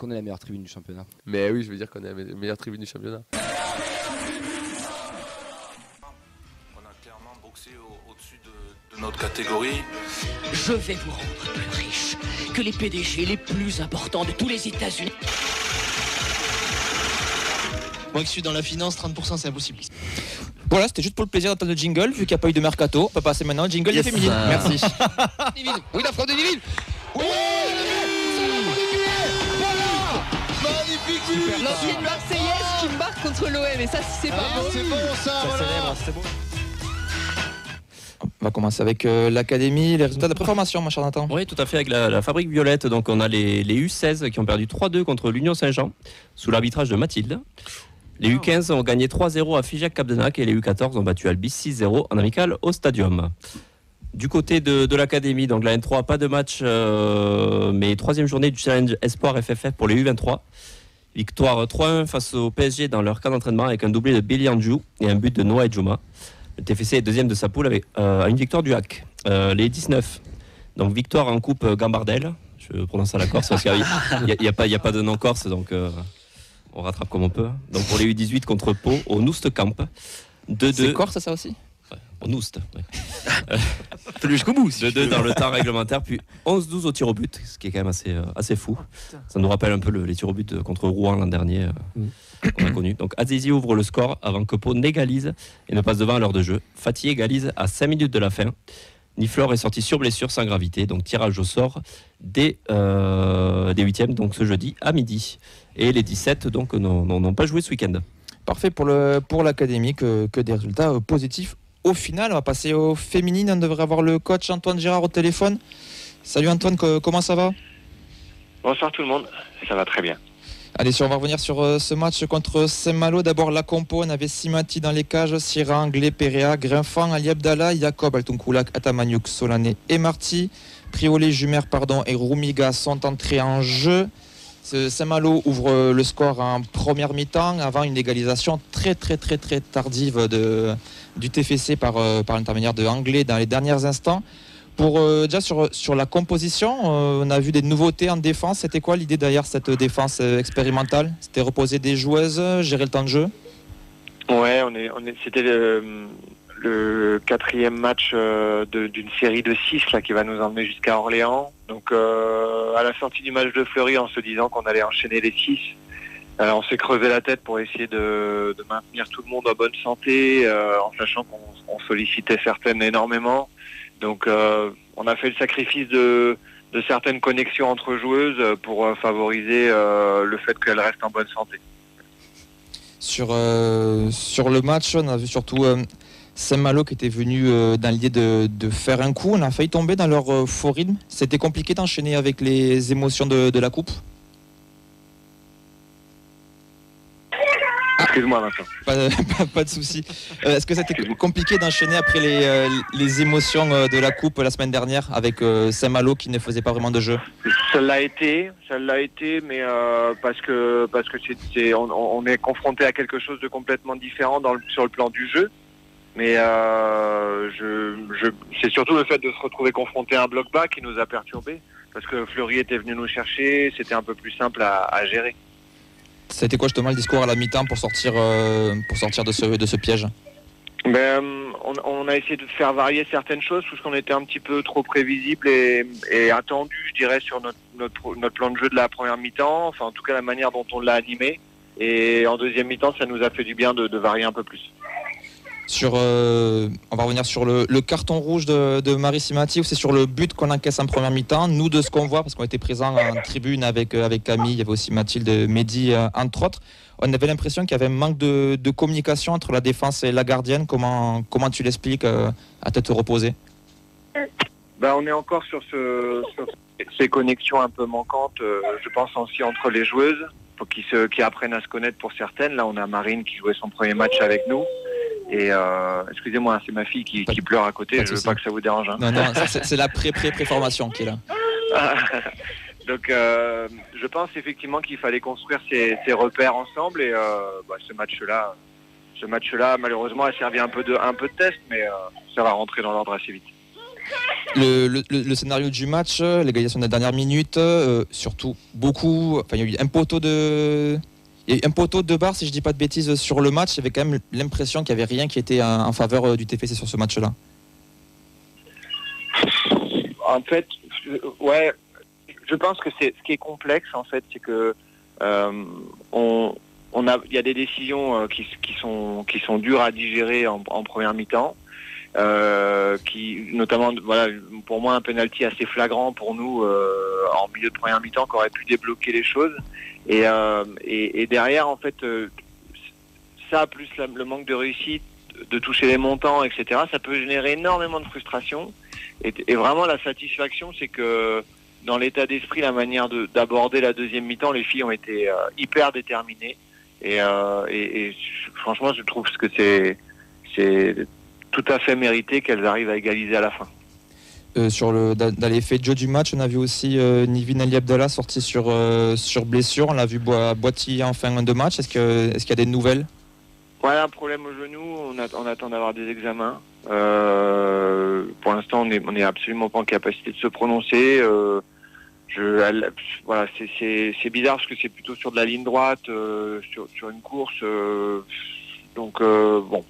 qu'on est la meilleure tribune du championnat. Mais oui, je veux dire qu'on est la meilleure tribune du championnat. On a clairement boxé au-dessus de notre catégorie. Je vais vous rendre plus riche que les PDG les plus importants de tous les États-Unis. Moi qui suis dans la finance, 30% c'est impossible. Voilà, c'était juste pour le plaisir d'entendre le jingle, vu qu'il n'y a pas eu de mercato. On peut passer maintenant au jingle des féminines. Merci. Oui, la frappe de Divine. Oui, magnifique but. L'ancienne Marseillaise qui marque contre l'OM, et ça c'est pas bon. C'est bon ça, voilà. C'est beau. On va commencer avec l'académie, les résultats de la préformation, mon cher Nathan. Oui, tout à fait, avec la Fabrique Violette. Donc, on a les U16 qui ont perdu 3-2 contre l'Union Saint-Jean, sous l'arbitrage de Mathilde. Les U15 ont gagné 3-0 à Figeac-Capdenac et les U14 ont battu Albi 6-0 en amical au Stadium. Du côté de l'académie, donc la N3, pas de match, mais troisième journée du Challenge Espoir FFF pour les U23. Victoire 3-1 face au PSG dans leur camp d'entraînement avec un doublé de Billy Andjou et un but de Noah Edjouma. Le TFC est deuxième de sa poule avec une victoire du HAC. Les 19, donc victoire en coupe Gambardelle, je prononce à la Corse parce qu'il n'y a pas de nom corse, donc on rattrape comme on peut. Donc pour les U18 contre Pau au Noust Camp. 2-2. C'est Corse ça aussi? Au Noust, ouais. Fais-le jusqu'au bout. 2-2 dans le temps réglementaire, puis 11-12 au tir au but, ce qui est quand même assez fou. Ça nous rappelle un peu les tirs au but contre Rouen l'an dernier. Qu'on a connu. Donc Azizi ouvre le score avant que Pau n'égalise et ne passe devant à l'heure de jeu. Fatih égalise à 5 minutes de la fin. Niflor est sorti sur blessure sans gravité, donc tirage au sort des 8e, donc ce jeudi à midi. Et les 17 donc n'ont pas joué ce week-end. Parfait pour l'académie, que des résultats positifs. Au final, on va passer aux féminines. On devrait avoir le coach Antoine Girard au téléphone. Salut Antoine, comment ça va? Bonsoir tout le monde, ça va très bien. Allez, on va revenir sur ce match contre Saint-Malo. D'abord, la compo, on avait Simati dans les cages, Sierra, Anglais, Perea, Grinfant, Ali Abdallah, Jacob, Altunkoulak, Atamaniuk, Solané et Marty. Priolet, Jumer, et Roumiga sont entrés en jeu. Saint-Malo ouvre le score en première mi-temps avant une égalisation très tardive du TFC par l'intermédiaire de Anglais dans les derniers instants. Déjà sur la composition, on a vu des nouveautés en défense. C'était quoi l'idée derrière cette défense expérimentale? C'était reposer des joueuses, gérer le temps de jeu? Ouais, c'était le quatrième match d'une série de 6 là, qui va nous emmener jusqu'à Orléans. Donc à la sortie du match de Fleury, en se disant qu'on allait enchaîner les 6, on s'est creusé la tête pour essayer de maintenir tout le monde en bonne santé, en sachant qu'on sollicitait certaines énormément. Donc on a fait le sacrifice de certaines connexions entre joueuses pour favoriser le fait qu'elles restent en bonne santé. Sur le match, on a vu surtout Saint-Malo qui était venu dans l'idée de faire un coup. On a failli tomber dans leur faux rythme. C'était compliqué d'enchaîner avec les émotions de la coupe. Excuse-moi Vincent. Pas de souci. Est-ce que c'était compliqué d'enchaîner après les émotions de la coupe la semaine dernière avec Saint-Malo qui ne faisait pas vraiment de jeu? Ça l'a été, mais parce que on est confronté à quelque chose de complètement différent sur le plan du jeu. Mais c'est surtout le fait de se retrouver confronté à un bloc bas qui nous a perturbés, parce que Fleury était venu nous chercher, c'était un peu plus simple à gérer. C'était quoi justement le discours à la mi-temps pour sortir de ce piège? On a essayé de faire varier certaines choses parce qu'on était un petit peu trop prévisible et attendu, je dirais, sur notre plan de jeu de la première mi-temps, enfin en tout cas la manière dont on l'a animé. Et en deuxième mi-temps, ça nous a fait du bien de varier un peu plus. On va revenir sur le carton rouge de Marie Simati, ou c'est sur le but qu'on encaisse en première mi-temps. Nous, de ce qu'on voit, parce qu'on était présents en tribune avec Camille, il y avait aussi Mathilde, Mehdi, entre autres, on avait l'impression qu'il y avait un manque de communication entre la défense et la gardienne. Comment tu l'expliques à tête reposée? On est encore sur ces connexions un peu manquantes, je pense aussi entre les joueuses, qui apprennent à se connaître pour certaines. Là, on a Marine qui jouait son premier match avec nous. Et excusez-moi, c'est ma fille qui pleure à côté, je veux pas que ça vous dérange. Hein. Non, c'est la préformation qui est là. Donc je pense effectivement qu'il fallait construire ces repères ensemble et ce match-là malheureusement a servi un peu de test, mais ça va rentrer dans l'ordre assez vite. Le scénario du match, l'égalisation de la dernière minute, surtout beaucoup. Enfin, il y a eu un poteau de barre, si je dis pas de bêtises, sur le match. Il y avait quand même l'impression qu'il n'y avait rien qui était en faveur du TFC sur ce match-là. En fait, ouais, je pense que ce qui est complexe, en fait, c'est que il y a des décisions qui sont dures à digérer en première mi-temps. Notamment, voilà, pour moi un penalty assez flagrant pour nous en milieu de première mi-temps qui aurait pu débloquer les choses et derrière en fait ça plus le manque de réussite, de toucher les montants, etc., ça peut générer énormément de frustration et vraiment la satisfaction c'est que dans l'état d'esprit, la manière d'aborder la deuxième mi-temps, les filles ont été hyper déterminées et franchement je trouve que c'est tout à fait mérité qu'elles arrivent à égaliser à la fin. Dans les faits de jeu du match, on a vu aussi Nivin Ali Abdallah sorti sur blessure. On l'a vu boitiller en fin de match. Est-ce qu'il y a des nouvelles? Voilà, un problème au genou. On attend d'avoir des examens. Pour l'instant, on n'est absolument pas en capacité de se prononcer. Voilà, c'est bizarre parce que c'est plutôt sur de la ligne droite, sur une course. Donc bon,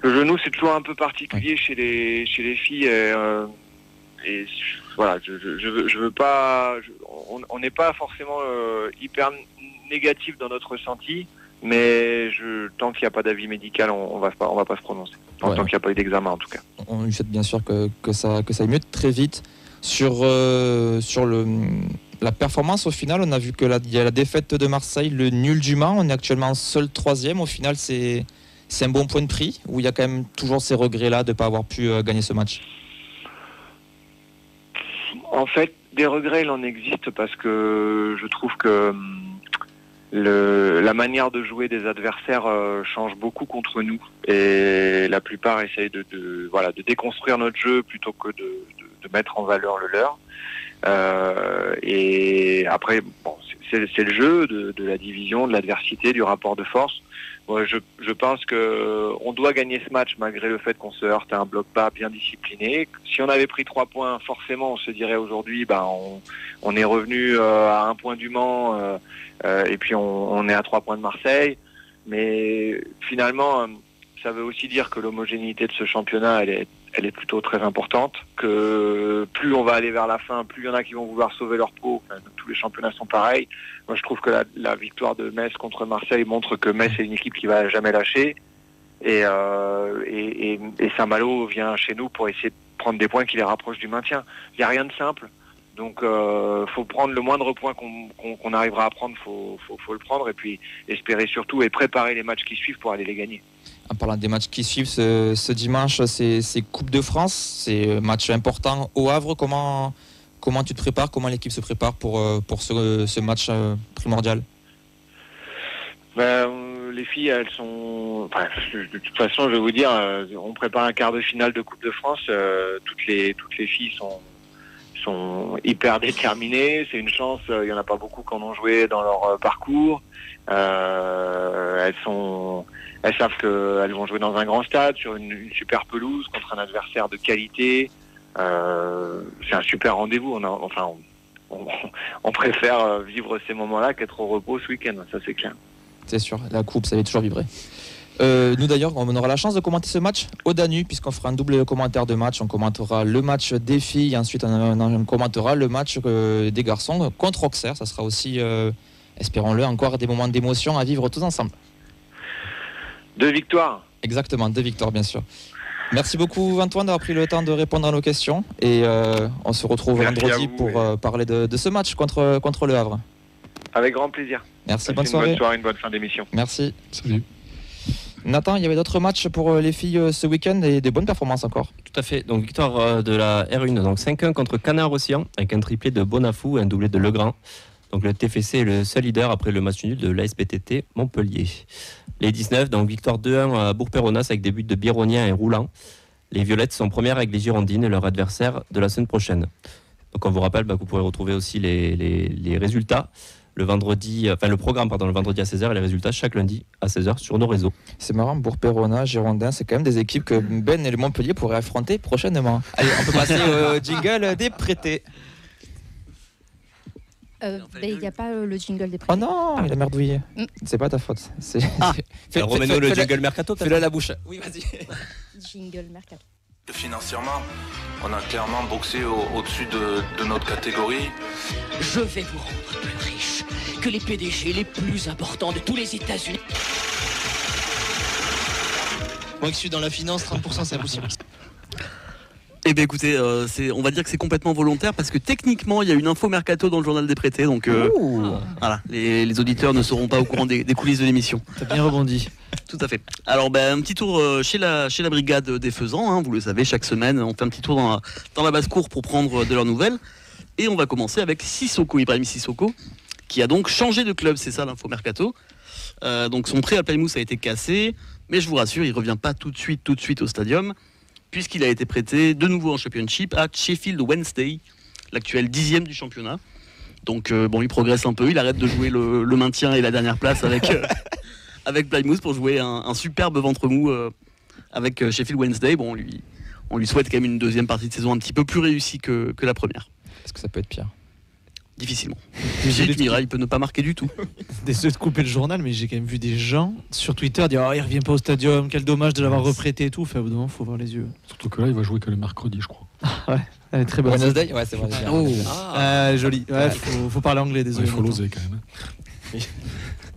le genou, c'est toujours un peu particulier chez les filles et voilà, je veux pas, on n'est pas forcément hyper négatif dans notre ressenti, mais tant qu'il n'y a pas d'avis médical, on va pas se prononcer. Tant qu'il n'y a pas eu d'examen en tout cas. On lui souhaite bien sûr que ça aille mieux très vite. Sur la performance au final, on a vu il y a la défaite de Marseille, le nul du Mans. On est actuellement seul 3e. Au final, c'est un bon point de prix ou il y a quand même toujours ces regrets-là de ne pas avoir pu gagner ce match? En fait, des regrets, il en existe parce que je trouve que la manière de jouer des adversaires change beaucoup contre nous et la plupart essayent de déconstruire notre jeu plutôt que de mettre en valeur le leur. Et après, bon, c'est le jeu de la division, de l'adversité, du rapport de force. Moi, je pense que on doit gagner ce match malgré le fait qu'on se heurte à un bloc bas bien discipliné. Si on avait pris 3 points, forcément, on se dirait aujourd'hui, on est revenu à 1 point du Mans et puis on est à 3 points de Marseille. Mais finalement, ça veut aussi dire que l'homogénéité de ce championnat, elle est plutôt très importante, que plus on va aller vers la fin, plus il y en a qui vont vouloir sauver leur peau. Enfin, tous les championnats sont pareils. Moi, je trouve que la victoire de Metz contre Marseille montre que Metz est une équipe qui va jamais lâcher. Et Saint-Malo vient chez nous pour essayer de prendre des points qui les rapprochent du maintien. Il n'y a rien de simple. Donc, faut prendre le moindre point qu'on arrivera à prendre, faut le prendre et puis espérer surtout et préparer les matchs qui suivent pour aller les gagner. En parlant des matchs qui suivent, ce dimanche, c'est Coupe de France, c'est un match important au Havre. Comment tu te prépares? Comment l'équipe se prépare pour ce match primordial? Les filles, elles sont... Enfin, de toute façon, je vais vous dire, on prépare un quart de finale de Coupe de France. Toutes les filles sont hyper déterminées. C'est une chance, il n'y en a pas beaucoup qui en ont joué dans leur parcours. Elles savent qu'elles vont jouer dans un grand stade, sur une super pelouse, contre un adversaire de qualité. C'est un super rendez-vous. On préfère vivre ces moments-là qu'être au repos ce week-end, ça c'est clair. C'est sûr, la coupe, ça va toujours vibrer. Nous d'ailleurs, on aura la chance de commenter ce match au Danube, puisqu'on fera un double commentaire de match. On commentera le match des filles, et ensuite on commentera le match des garçons contre Auxerre. Ça sera aussi, espérons-le, encore des moments d'émotion à vivre tous ensemble. 2 victoires. Exactement, 2 victoires bien sûr. Merci beaucoup Antoine d'avoir pris le temps de répondre à nos questions et on se retrouve vendredi pour parler de ce match contre le Havre. Avec grand plaisir. Merci, bonne soirée. Bonne soirée, une bonne fin d'émission. Merci. Salut. Nathan, il y avait d'autres matchs pour les filles ce week-end et des bonnes performances encore. Tout à fait. Donc victoire de la R1, donc 5-1 contre Canard-Roussillon avec un triplé de Bonafou et un doublé de Legrand. Donc le TFC est le seul leader après le match nul de l'ASPTT Montpellier. Les 19, donc victoire 2-1 à Bourg-Péronas avec des buts de Bironien et Roulant. Les Violettes sont premières avec les Girondines et leur adversaire de la semaine prochaine. Donc on vous rappelle que vous pourrez retrouver aussi les résultats le programme le vendredi à 16h et les résultats chaque lundi à 16h sur nos réseaux. C'est marrant, Bourg-Péronat, Girondins, c'est quand même des équipes que Ben et le Montpellier pourraient affronter prochainement. Allez, on peut passer au jingle des prêtés. Il n'y a pas le jingle des Oh prêtés. non, il a merdouillé. C'est pas ta faute. Remets-nous le jingle mercato. Fais-le à la bouche. Oui, vas-y. Jingle mercato. Financièrement, on a clairement boxé au-dessus de notre catégorie. Je vais vous rendre plus riche que les PDG les plus importants de tous les États-Unis. Moi qui suis dans la finance, 30% c'est impossible. Eh bien écoutez, on va dire que c'est complètement volontaire parce que techniquement il y a une info mercato dans le journal des prêtés, donc voilà, les auditeurs ne seront pas au courant des coulisses de l'émission. T'as bien rebondi. Tout à fait. Alors un petit tour chez la brigade des Faisans, hein, vous le savez, chaque semaine on fait un petit tour dans la basse-cour pour prendre de leurs nouvelles. Et on va commencer avec Ibrahim Sissoko, qui a donc changé de club, c'est ça l'info mercato. Donc son prêt à Plymouth a été cassé, mais je vous rassure, il ne revient pas tout de suite au stadium, puisqu'il a été prêté de nouveau en Championship à Sheffield Wednesday, l'actuel 10e du championnat. Donc il progresse un peu, il arrête de jouer le maintien et la dernière place avec Plymouth pour jouer un superbe ventre mou avec Sheffield Wednesday. Bon, on lui souhaite quand même une deuxième partie de saison un petit peu plus réussie que la première. Est-ce que ça peut être pire ? Difficilement. Philippe Mira, il peut ne pas marquer du tout. Désolé de couper le journal, mais j'ai quand même vu des gens sur Twitter dire il revient pas au stadium, quel dommage de l'avoir reprêté et tout. Au bout d'un moment, faut voir les yeux. Surtout que là, il va jouer que le mercredi, je crois. Ouais, elle est très bonne. Wednesday, ouais, c'est vrai. Joli. Ouais, faut parler anglais, désolé. Il faut l'oser quand même.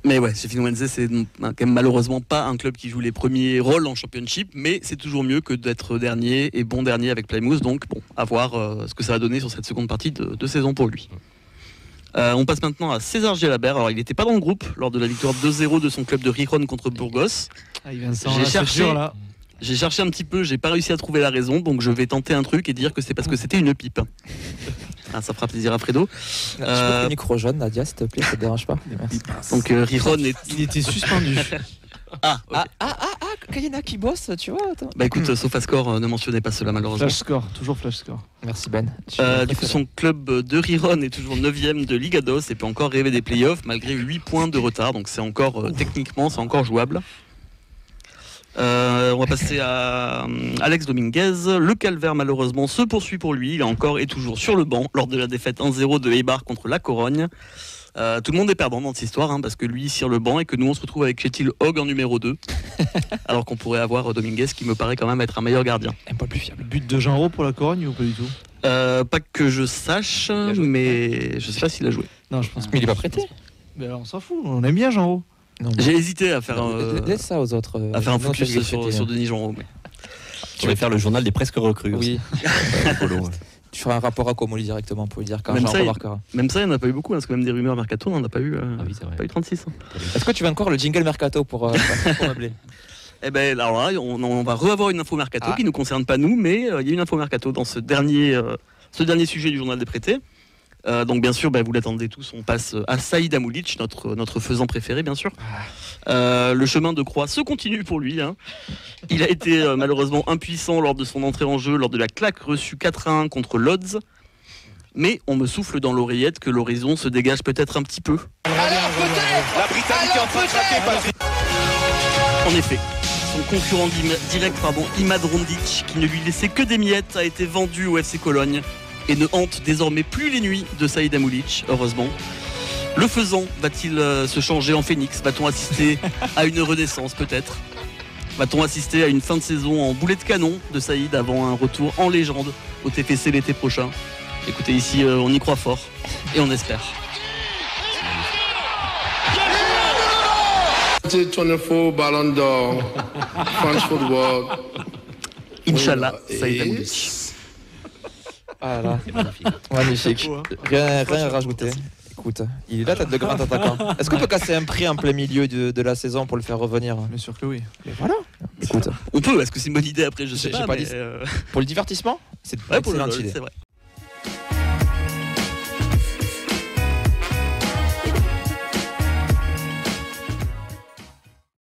Mais ouais, Sheffield Wednesday, c'est quand même malheureusement pas un club qui joue les premiers rôles en Championship, mais c'est toujours mieux que d'être dernier et bon dernier avec Plymouth. Donc bon, à voir ce que ça va donner sur cette seconde partie de saison pour lui. On passe maintenant à César Gelabert. Alors il n'était pas dans le groupe lors de la victoire 2-0 de son club de Riron contre Burgos. J'ai cherché un petit peu, j'ai pas réussi à trouver la raison, donc je vais tenter un truc et dire que c'est parce que c'était une pipe. Ça fera plaisir à Fredo. Tu peux le micro jaune, Nadia, s'il te plaît, ça te dérange pas. Merci. Donc Riron il était suspendu. Okay. Quand il y en a qui bossent, tu vois. Attends. Bah écoute, SofaScore ne mentionnait pas cela malheureusement. Flash score, toujours flash score. Merci Ben. Du coup, son club de Riron est toujours 9e de Liga DOS et peut encore rêver des playoffs malgré 8 points de retard. Donc c'est encore, techniquement, c'est encore jouable. On va passer à Alex Dominguez. Le calvaire malheureusement se poursuit pour lui. Il est encore et toujours sur le banc lors de la défaite 1-0 de Eibar contre la Corogne. Tout le monde est perdant dans cette histoire parce que lui sur le banc et que nous on se retrouve avec Kjetil Hogg en numéro 2 alors qu'on pourrait avoir Dominguez qui me paraît quand même être un meilleur gardien. Un peu plus fiable. But de Jean Rau pour la Corogne ou pas du tout? Pas que je sache, mais je sais pas s'il a joué. Non, je pense mais il est pas prêté. Mais alors on s'en fout, on aime bien Jean Rau. J'ai hésité à faire laisse ça aux autres. À faire un focus sur Denis Jean Rau. Mais... Tu vas faire le journal des presque recrues. Oui. Tu feras un rapport à Comoli directement pour lui dire quand Jean remarquera. Même ça, il n'y en a pas eu beaucoup, parce que même des rumeurs mercato, on n'en a pas eu, pas eu 36. Est-ce que tu veux encore le jingle mercato pour m'appeler? Eh ben alors là, on va revoir une info mercato qui ne nous concerne pas nous, mais il y a une info mercato dans ce dernier sujet du journal des prêtés. Donc bien sûr, vous l'attendez tous, on passe à Saïd Amoulic, notre faisan préféré bien sûr. Le chemin de croix se continue pour lui. Il a été malheureusement impuissant lors de son entrée en jeu, lors de la claque reçue 4-1 contre Lodz. Mais on me souffle dans l'oreillette que l'horizon se dégage peut-être un petit peu. Alors peut-être La Britannique est en train de craquer, Patrick. En effet, son concurrent direct, Imad Rondic, qui ne lui laissait que des miettes, a été vendu au FC Cologne et ne hante désormais plus les nuits de Saïd Amoulic, heureusement. Le faisant, va-t-il se changer en phénix? Va-t-on assister à une renaissance peut-être? Va-t-on assister à une fin de saison en boulet de canon de Saïd avant un retour en légende au TFC l'été prochain? Écoutez, ici on y croit fort et on espère. 2024 Ballon d'Or, France Football. Inch'Allah, Saïd Amoulic. Ah là, magnifique. Rien à rajouter. Écoute, il est là, tête de grand attaquant. Est-ce qu'on peut casser un prix en plein milieu de la saison pour le faire revenir? Bien sûr que oui. Mais voilà. Écoute, on peut. Est-ce que c'est une bonne idée après? Je sais pas. Pour le divertissement, c'est une excellente idée. C'est vrai.